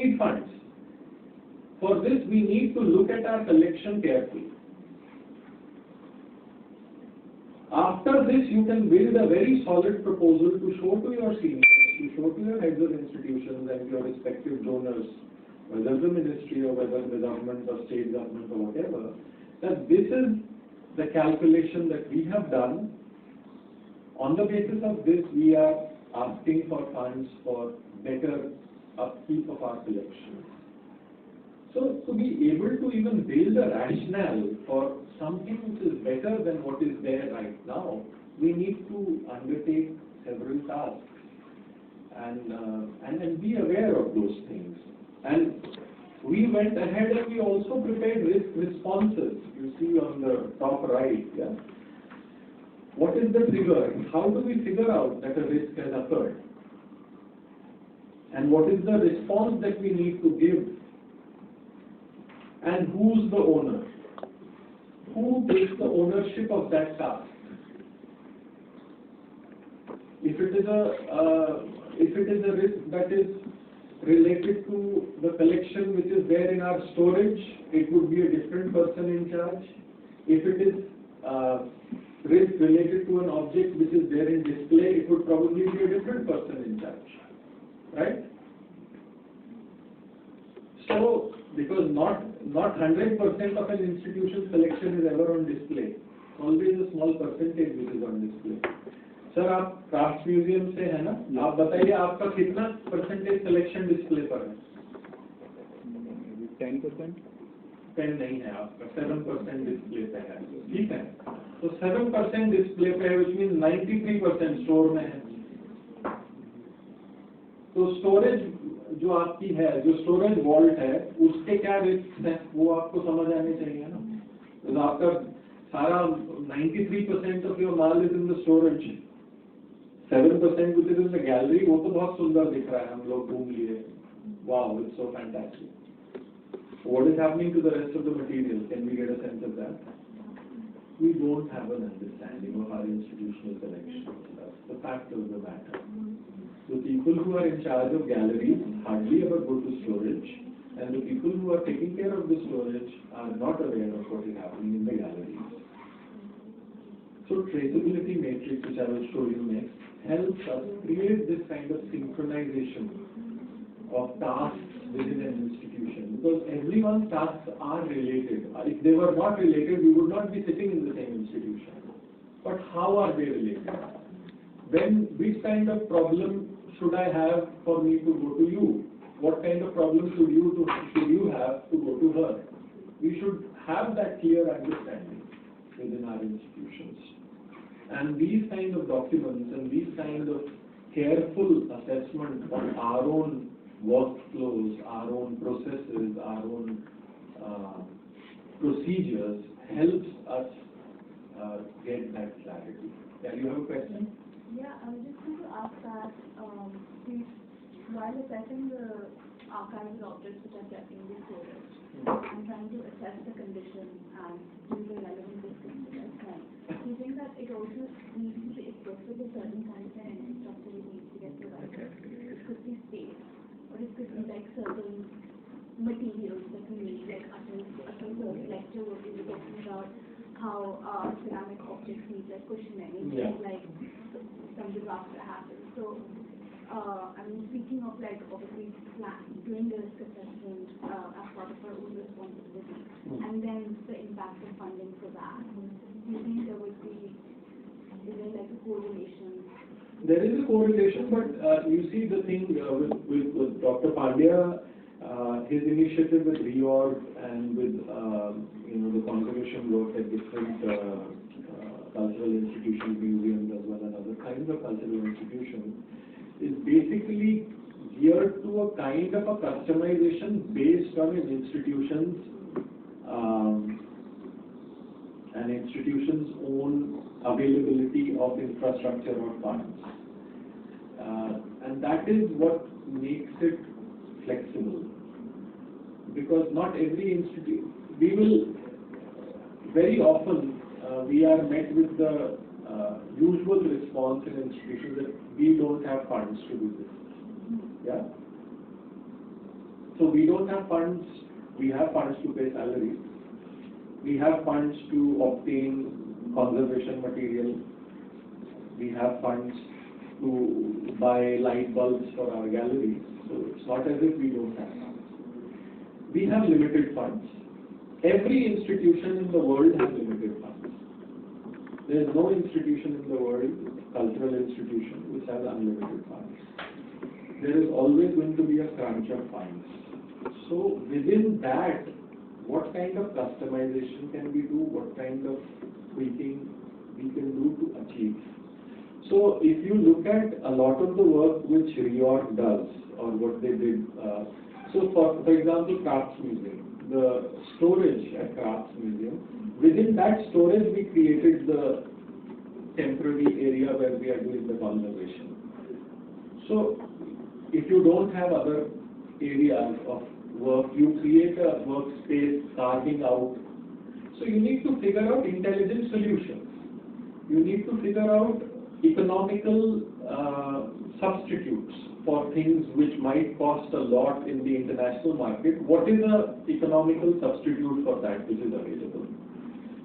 need funds. For this, we need to look at our collection carefully. After this, you can build a very solid proposal to show to your seniors, to show to your heads of institutions and your respective donors, whether the ministry or whether the government or state government or whatever, that this is the calculation that we have done. On the basis of this, we are asking for funds for better upkeep of our collections. So to be able to even build a rationale for something which is better than what is there right now, we need to undertake several tasks and be aware of those things. And we went ahead and we also prepared risk responses. You see on the top right, yeah. What is the trigger? How do we figure out that a risk has occurred? And what is the response that we need to give? And who's the owner? Who takes the ownership of that task? If it is a risk that is related to the collection which is there in our storage, it would be a different person in charge. If it is risk related to an object which is there in display, it would probably be a different person in charge, right? So, because not 100% of an institution's collection is ever on display, always a small percentage which is on display. Sir आप craft museum से है ना, आप बताइए आपका कितना percentage collection display पर है? 10%? 10 नहीं है आपका, 7% डिस्प्ले पे है, ठीक है? तो 7% डिस्प्ले पे है, which means 93% स्टोर में है. तो स्टोरेज जो आपकी है, जो स्टोरेज वॉल्ट है, उसके क्या रिस्क हैं, वो आपको समझ आने चाहिए ना. तो आपका सारा 93% of your mall is in the storage, 7% which is in the gallery, वो तो बहुत सुंदर दिख रहा है, हम लोग घूम लिए, wow, it's so fantastic. What is happening to the rest of the material? Can we get a sense of that? We don't have an understanding of our institutional collections. That's the fact of the matter. The people who are in charge of galleries hardly ever go to storage, and the people who are taking care of the storage are not aware of what is happening in the galleries. So traceability matrix, which I will show you next, helps us create this kind of synchronization of tasks within an institution, because everyone's tasks are related. If they were not related, we would not be sitting in the same institution. But how are they related? Which kind of problem should I have for me to go to you? What kind of problem should you have to go to her? We should have that clear understanding within our institutions. And these kind of documents and these kind of careful assessment on our own workflows, our own processes, our own procedures helps us get that clarity. Yeah, you have a question? Yeah, I was just going to ask that while assessing the archival objects which are kept in the storage, I'm trying to assess the condition and do the relevant discussion. Do you think that it also needs to be equipped with a certain kind of an infrastructure it needs to get to right? It could be space, or it could be like certain materials that we need, like after the lecture where we were talking about how ceramic objects need like cushioning, like some disaster happens. So I'm speaking of like obviously doing the risk assessment as part of our own responsibility, and then the impact of funding for that. Do you think there would be, is there like a correlation? There is a correlation, but you see the thing with Dr. Pandya, his initiative with reorg and with the conservation work at different cultural institutions, museums as well as other kinds of cultural institutions, is basically geared to a kind of a customization based on an institution's own availability of infrastructure or funds. And that is what makes it flexible. Because not every institute, we will, very often, we are met with the usual response in institutions that we don't have funds to do this. Yeah? So we don't have funds, we have funds to pay salaries, we have funds to obtain conservation material, we have funds to buy light bulbs for our galleries. So it's not as if we don't have funds. We have limited funds. Every institution in the world has limited funds. There is no institution in the world, cultural institution, which has unlimited funds. There is always going to be a crunch of funds. So within that, what kind of customization can we do? What kind of tweaking we can do to achieve? So if you look at a lot of the work which Reorg does, or what they did, so for example, Crafts Museum, the storage at Crafts Museum, within that storage we created the temporary area where we are doing the conservation. So if you don't have other areas of work, you create a workspace carving out. So you need to figure out intelligent solutions. You need to figure out economical substitutes for things which might cost a lot in the international market. What is the economical substitute for that which is available?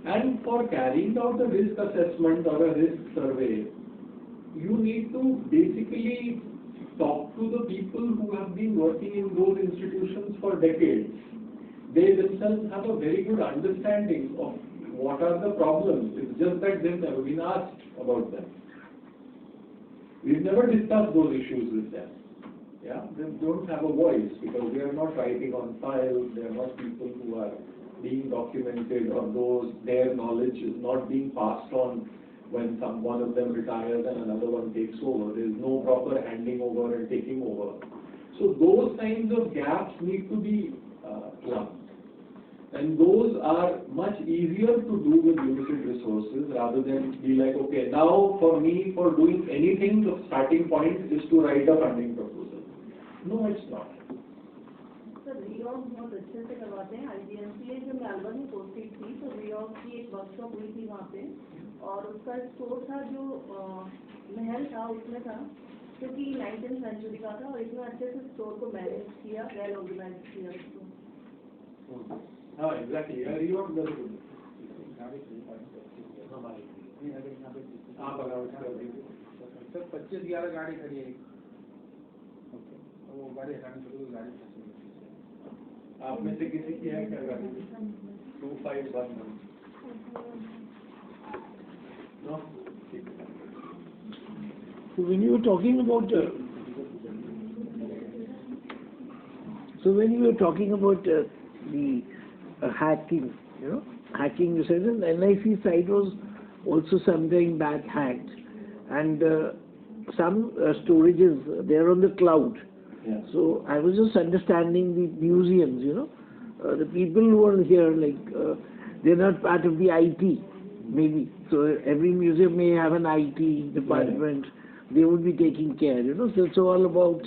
And for carrying out a risk assessment or a risk survey, you need to basically talk to the people who have been working in those institutions for decades. They themselves have a very good understanding of what are the problems. It's just that they've never been asked about them. We've never discussed those issues with them. Yeah, they don't have a voice because they are not writing on files. They are not people who are being documented, or their knowledge is not being passed on when one of them retires and another one takes over. There is no proper handing over and taking over. So those kinds of gaps need to be plugged. And those are much easier to do with limited resources rather than be like, okay, now for me, for doing anything, the starting point is to write a funding proposal. No, it's not. Sir reorg बहुत अच्छे से करवाते हैं. IGNCA जो Melbourne में posted थी, तो रिऑर्ग की एक वर्कशॉप हुई थी वहाँ पे, और उसका स्टोर था जो महल था, उसमें था क्योंकि 19th सेंचुरी का था, और इतना अच्छे से स्टोर को मैनेज किया, वेल ऑर्गेनाइज किया उसको. हाँ, एग्जैक्टली. रिऑर्ग very good. आप अगर सर 25-11 गाड़ी खड़ी है, वो गाड़ी हटाने के लिए गाड़ी आप में से किसी की है क्या गाड़ी? 2511. No? So when you were talking about the hacking, hacking, you said the NIC site was also sometime back hacked, and some storages they are on the cloud. Yeah. So I was just understanding the museums, the people who are here, they're not part of the IT, maybe. So every museum may have an IT department. Yeah. They would be taking care, So it's all about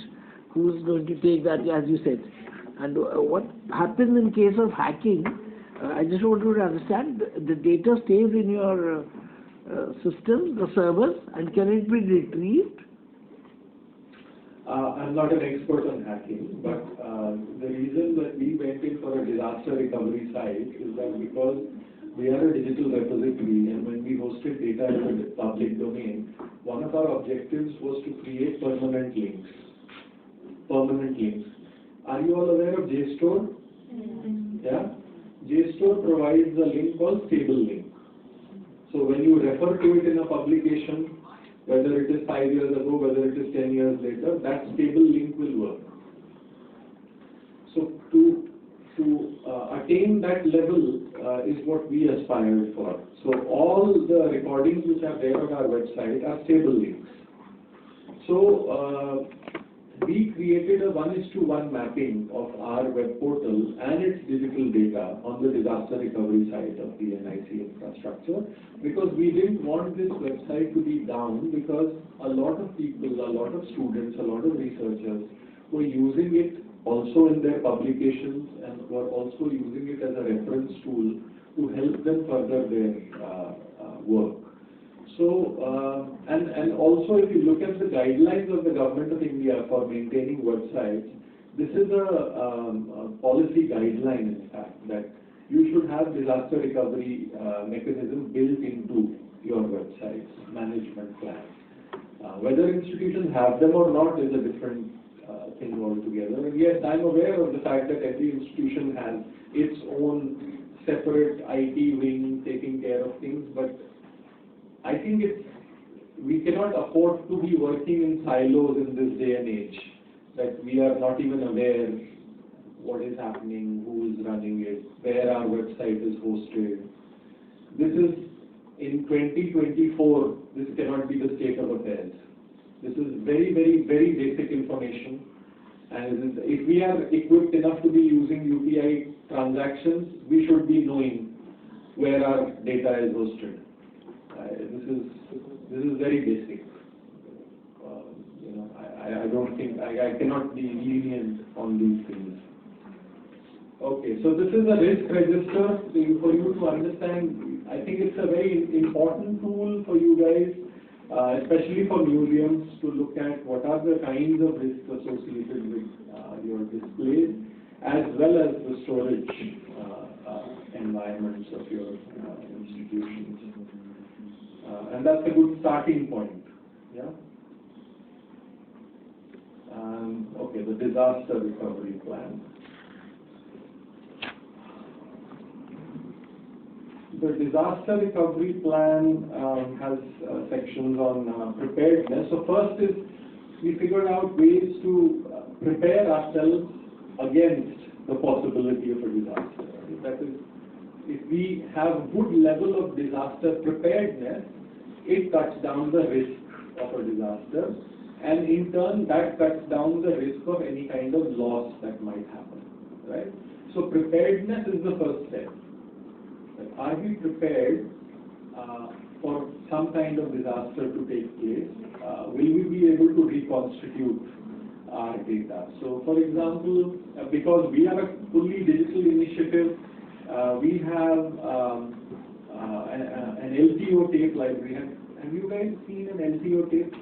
who's going to take that, as you said. And what happens in case of hacking, I just want to understand, the data stays in your system, the servers, and can it be retrieved? I'm not an expert on hacking, but the reason that we went in for a disaster recovery site is that because we are a digital repository, and when we hosted data in the public domain, one of our objectives was to create permanent links. Permanent links. Are you all aware of JSTOR? Yeah? JSTOR provides a link called stable link. So when you refer to it in a publication, whether it is 5 years ago, whether it is 10 years later, that stable link will work. So to attain that level is what we aspired for. So all the recordings which are there on our website are stable links. So we created a 1:1 mapping of our web portal and its digital data on the disaster recovery site of the NIC infrastructure, because we didn't want this website to be down, because a lot of people, a lot of students, a lot of researchers were using it also in their publications and were also using it as a reference tool to help them further their work. So, and also if you look at the guidelines of the Government of India for maintaining websites, this is a policy guideline, in fact, that you should have disaster recovery mechanism built into your website's management plan. Whether institutions have them or not is a different thing altogether. And yes, I'm aware of the fact that every institution has its own separate IT wing taking care of things, but I think we cannot afford to be working in silos in this day and age, that we are not even aware what is happening, who is running it, where our website is hosted. This is, in 2024, this cannot be the state of affairs. This is very, very, very basic information. And if we are equipped enough to be using UPI transactions, we should be knowing where our data is hosted. This is very basic. I don't think I cannot be lenient on these things. Okay, so this is a risk register for you to understand. I think it's a very important tool for you guys, especially for museums, to look at what are the kinds of risks associated with your displays, as well as the storage environments of your institutions. And that's a good starting point. Yeah. Okay, the disaster recovery plan. The disaster recovery plan has sections on preparedness. So first is we figured out ways to prepare ourselves against the possibility of a disaster. That is, if we have good level of disaster preparedness, it cuts down the risk of a disaster, and in turn that cuts down the risk of any kind of loss that might happen, right? So preparedness is the first step. Are we prepared for some kind of disaster to take place? Will we be able to reconstitute our data? So for example, because we are a fully digital initiative, we have an LTO tape library. Have you guys seen an LTO tape?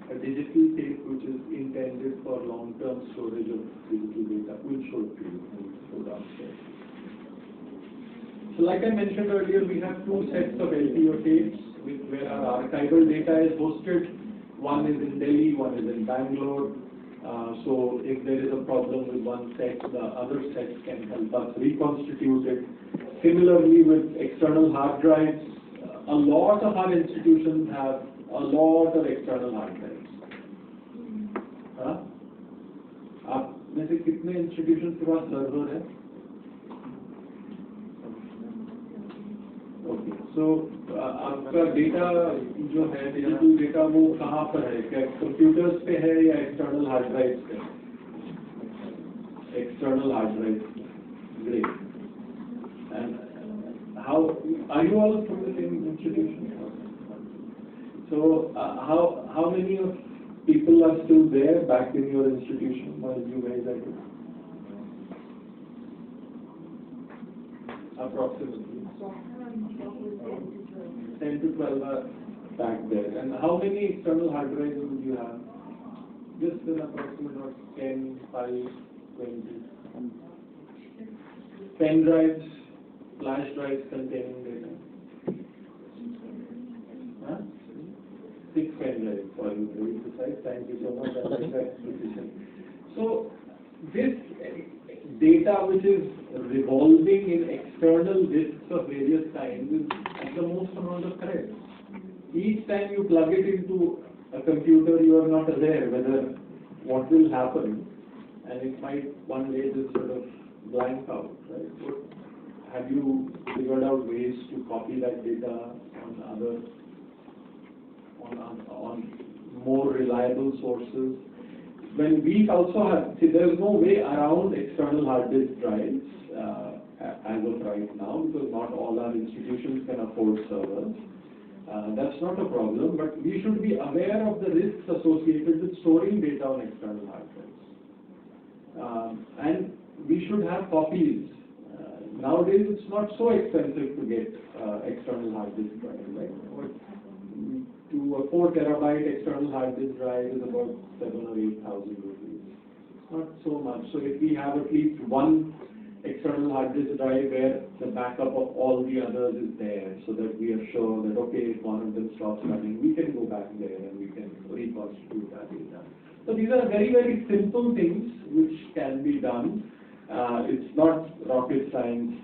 A digital tape which is intended for long-term storage of digital data. We'll show it to you. We'll go downstairs. So like I mentioned earlier, we have two sets of LTO tapes where our archival data is hosted. One is in Delhi, one is in Bangalore. So if there is a problem with one set, the other set can help us reconstitute it. Similarly with external hard drives, a lot of our institutions have a lot of external hard drives. आप में से कितने institution के पास server है? Okay, सो आपका data जो है digital data वो कहाँ पर है? क्या कंप्यूटर्स पे है या एक्सटर्नल हार्ड ड्राइव्स पे? External hard drives. Great. And how are you all from the same institution? So how many of people are still there back in your institution while you guys are here? Approximately 10 to 12 are back there. And how many external hard drives would you have? Just an approximate of 10, 5, 20. Pen drives, flash drives containing data. Huh? 6 pen drives for you to be precise. Thank you so much. That's precision. So this data which is revolving in external disks of various kinds is at the most amount of threat. Each time you plug it into a computer, you are not aware whether what will happen, and it might one day just sort of blank out, right? But have you figured out ways to copy that data on more reliable sources? When we also have, see, there is no way around external hard disk drives as of right now, because not all our institutions can afford servers. That's not a problem, but we should be aware of the risks associated with storing data on external hard drives. And we should have copies. Nowadays, it's not so expensive to get external hard disk drive, right? To a 4 terabyte external hard disk drive is about 7,000 or 8,000 rupees. not so much. So if we have at least one external hard disk drive where the backup of all the others is there, so that we are sure that, okay, if one of them stops running, we can go back there and we can reconstitute our data. So these are very, very simple things which can be done. It's not rocket science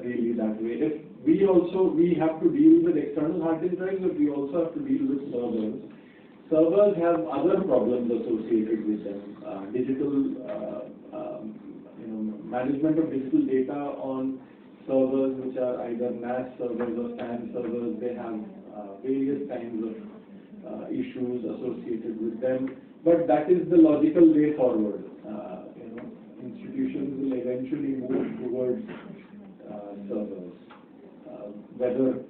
really that way. If we have to deal with external hard disk drives, but we also have to deal with servers. Servers have other problems associated with them. Management of digital data on servers which are either NAS servers or SAN servers, they have various kinds of issues associated with them. But that is the logical way forward. Institutions will eventually move towards servers. Whether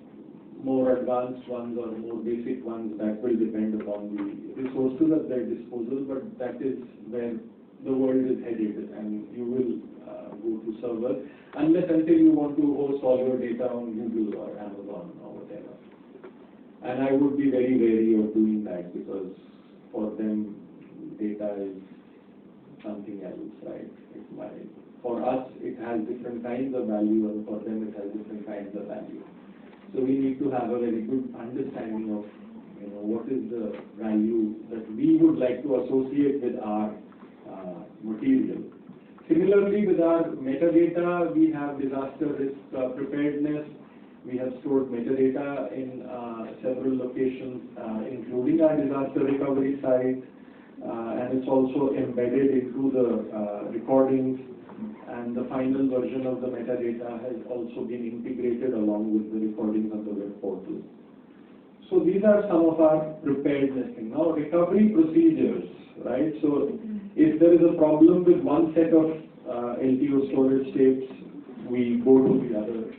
more advanced ones or more basic ones, that will depend upon the resources at their disposal, but that is where the world is headed, and you will go to servers unless until you want to host all your data on Google or Amazon or whatever. And I would be very wary of doing that, because for them data is something else, right? For us it has different kinds of value, and for them it has different kinds of value. So we need to have a very good understanding of what is the value that we would like to associate with our material. Similarly, with our metadata, we have disaster risk preparedness. We have stored metadata in several locations, including our disaster recovery site, and it's also embedded into the recordings. And the final version of the metadata has also been integrated along with the recordings on the web portal. So these are some of our preparedness things. Now, recovery procedures, right? So if there is a problem with one set of LTO storage tapes, we go to the other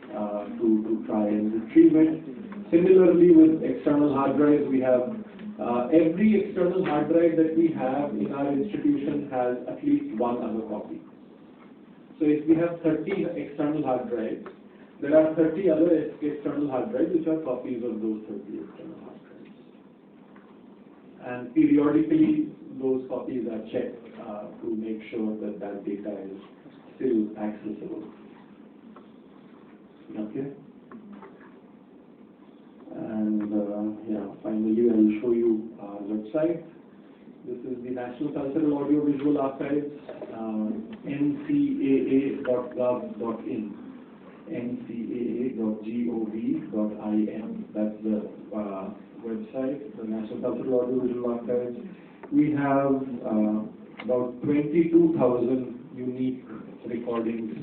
to try and retrieve it. Similarly, with external hard drives, we have every external hard drive that we have in our institution has at least one other copy. So if we have 30 external hard drives, there are 30 other external hard drives which are copies of those 30 external hard drives. And periodically, those copies are checked to make sure that that data is still accessible. Okay? And finally, I will show you our website. This is the National Cultural Audiovisual Archives, ncaa.gov.in, ncaa.gov.in. That's the website, the National Cultural Audiovisual Archives. We have about 22,000 unique recordings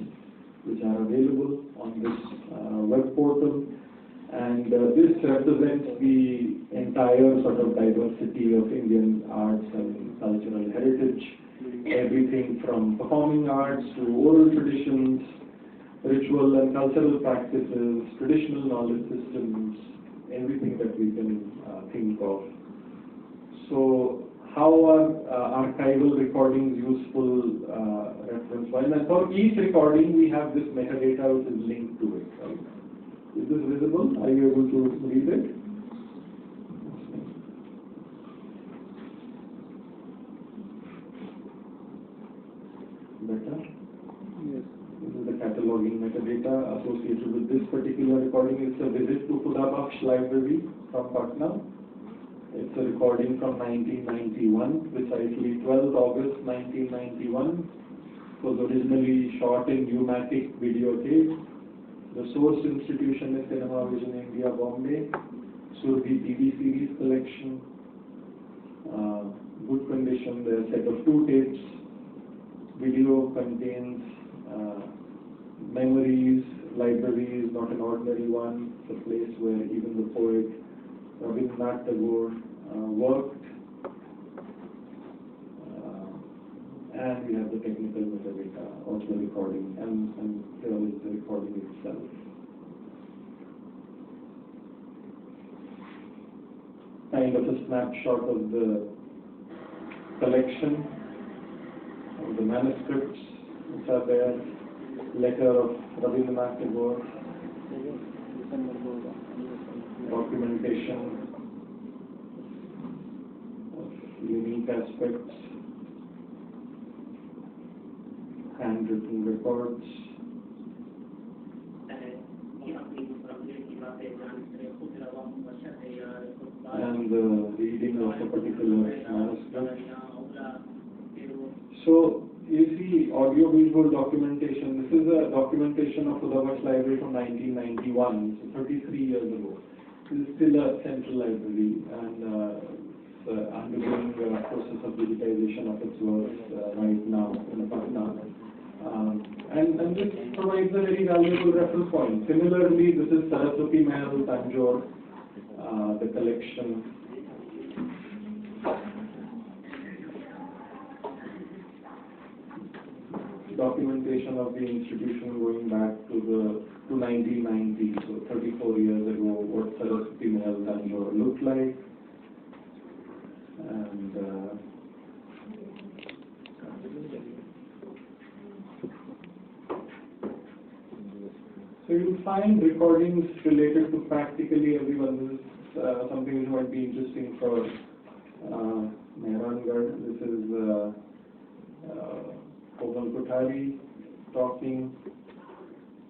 which are available on this web portal. And this represents the entire sort of diversity of Indian arts and cultural heritage. Everything from performing arts to oral traditions, ritual and cultural practices, traditional knowledge systems, everything that we can think of. So how are archival recordings useful reference-wise? And for each recording, we have this metadata which is linked to it, right? Is this visible? Are you able to read it? Better? Yes. This is the cataloging metadata associated with this particular recording. It's a visit to Khuda Bakhsh Library from Patna. It's a recording from 1991, precisely 12 August 1991. It was originally shot in Umatic videotape. The source institution is Cinema Vision India, Bombay. Surbi TV series collection. Good condition. There are a set of 2 tapes. Video contains memories, libraries, not an ordinary one. It's a place where even the poet Rabindranath Tagore worked. And we have the technical metadata of the recording, and here is the recording itself. Kind of a snapshot of the collection, of the manuscripts which are there, letter of Rabindranath Tagore, documentation of unique aspects. handwritten records. And the reading of a particular manuscript. So, you see audio-visual documentation. This is a documentation of Udavash Library from 1991, so 33 years ago. This is still a central library, and it's undergoing the process of digitization of its works right now in Patna. And this provides a very valuable reference point. Similarly, this is Saraswati Mahal, Tanjore, the collection. Documentation of the institution going back to 1990, so 34 years ago, what Saraswati Mahal, Tanjore looked like. And so you'll find recordings related to practically everyone. This is something which might be interesting for Mehrangarh. This is Komal Kothari talking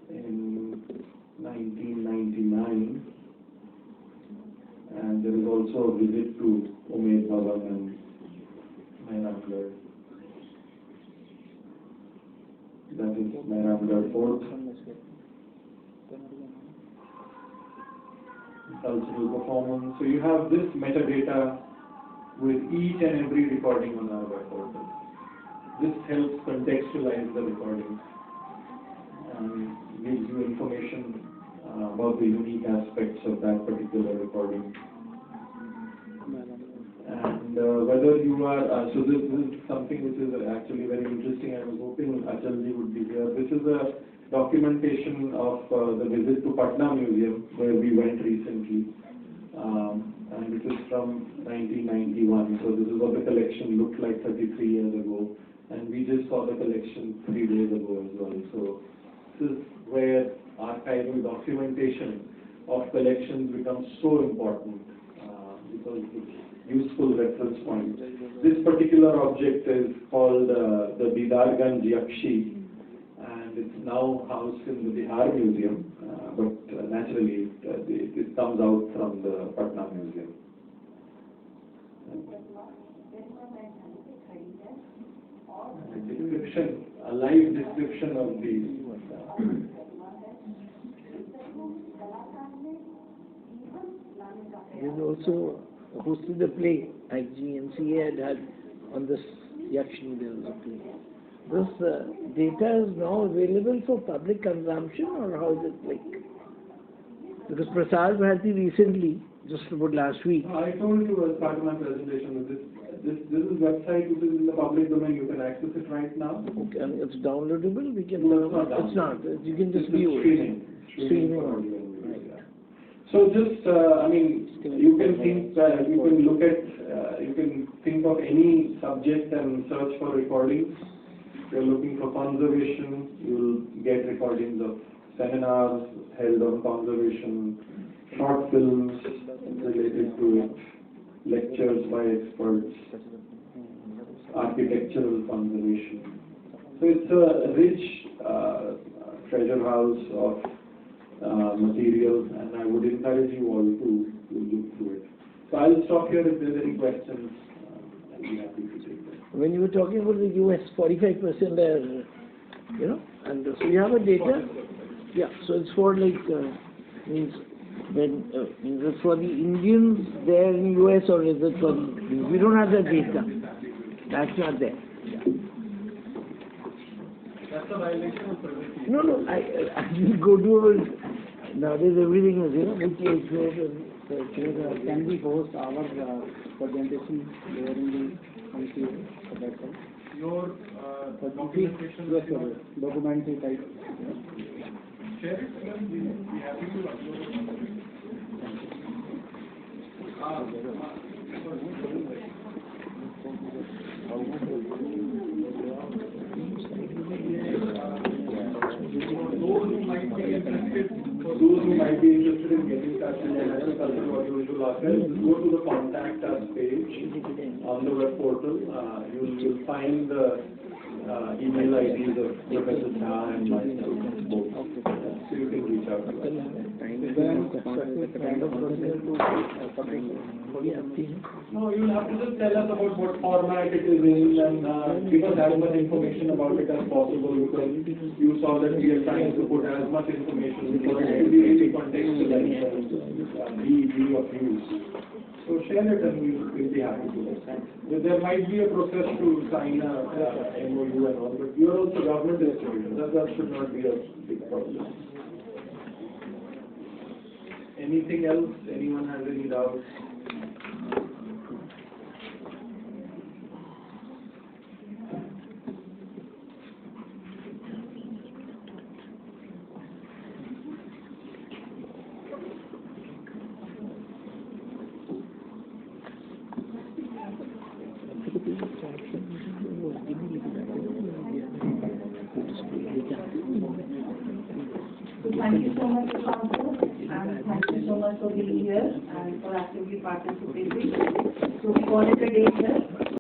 in 1999. And there is also a visit to Umaid Bhavan and Mehrangarh. That is Mehrangarh Fort. Cultural performance. So you have this metadata with each and every recording on our web portal. This helps contextualize the recordings and gives you information about the unique aspects of that particular recording. And whether you are, so this is something which is actually very interesting. I was hoping Achalji would be here. This is a documentation of the visit to Patna Museum where we went recently. And this is from 1991. So this is what the collection looked like 33 years ago. And we just saw the collection 3 days ago as well. So this is where archival documentation of collections becomes so important because it's useful reference point. This particular object is called the Bidarganj Yakshi, and it's now housed in the Bihar Museum, but naturally it comes out from the Patna Museum. A description, a live description of these. There's also hosted a play. IGNCA had on this Yakshini, there was a play. This data is now available for public consumption, or how is it like? Because Prasad Bharati recently, just about last week. I told you as part of my presentation that this is website which is in the public domain. You can access it right now. Okay, and it's downloadable. We can. No, it's not. It's not. You can just view streaming. it. Streaming. For audio and video, yeah. So just, I mean, you can think, you can look at, you can think of any subject and search for recordings. If you're looking for conservation, you'll get recordings of seminars held on conservation, short films related to it, lectures by experts, architectural conservation. So it's a rich treasure house of material, and I would encourage you all to look through it. So I'll stop here. If there's any questions, I'll be happy to take them. When you were talking about the US, 45% are, you know, and so you have a data. Yeah, so it's for like means when is it for the Indians there in US, or is it for the, we don't have that data. That's not there. That's a violation of privacy. No, I will go to our, nowadays everything is, you know, Can we host our presentation there in the country for that time? Your documentation, Yes, sir. Documentary type. share it, then we'll be happy to upload it. Those who might be interested in getting touch with the National Cultural Audiovisual Archive, go to the Contact Us page on the web portal. You'll find the email IDs of Professor Shah and myself both. So you can reach out to us. No, you'll have to just tell us about what format it is in and give us as much information about it as possible, because you saw that we are trying to put as much information because it will be really contextual and be of use. So share it and we'll be happy to. There might be a process to sign a MOU and all, but you are also government institution. That should not be a big problem. Anything else? Anyone has any doubts? Thank you so much, Council, and thank you so much for being here and for actively participating. So we call it a day here.